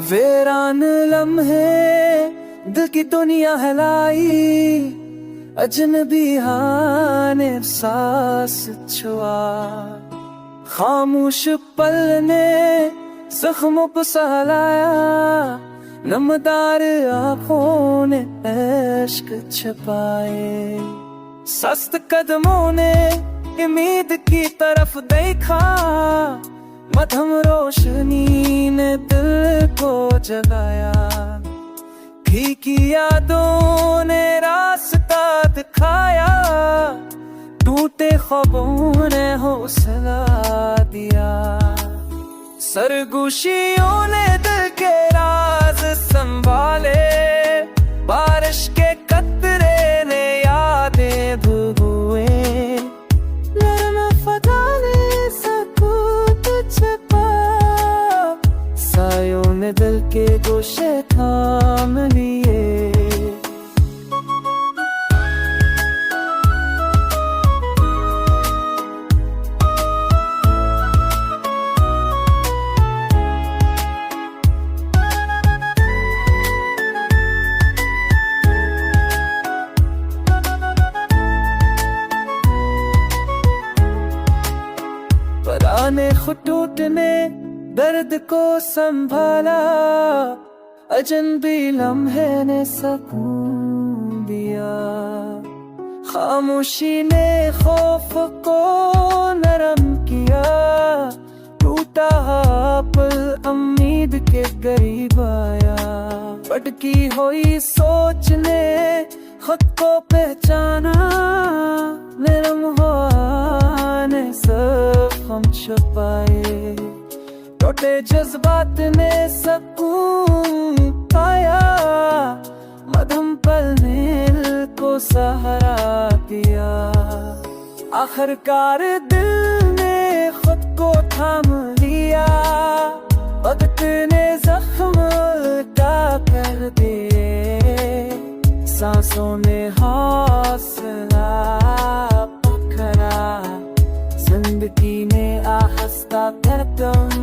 वीरान लम्हे दिल की दुनिया हिलाई, अजनबी हाँ ने सांस छुआ, खामोश पल ने जख्मों को सहलाया, नमदार आंखों ने इश्क छुपाए, सस्त कदमों ने उम्मीद की तरफ देखा, मध्यम रोशनी ने दिल को जगाया, फीकी यादों ने रास्ता दिखाया, टूटे ख्वाबों ने हौसला दिया, सरगोशियों ने दिल के राज संभाले, बारिश के कतरे ने यादें भिगोए, नरम फजा ने सकूत छुपा, सायों ने दिल के गोशे थाम लिए। पुराने खुटूट ने दर्द को संभाला, अजनबी लम्हे ने सुकून दिया, खामोशी ने खौफ को नरम किया, टूटा पल उम्मीद के करीब आया, भटकी हुई सोच ने खुद को पहचाना, नरम हवा ने जख्म छुपाए, टूटे जज्बात ने सुकून पाया, मध्यम पल ने दिल को सहारा दिया, आखिरकार दिल ने खुद को थाम लिया, वक्त ने जख्म उल्टा कर दिए, सांसों ने हौसला पकड़ा, जिंदगी ने आहिस्ता कदम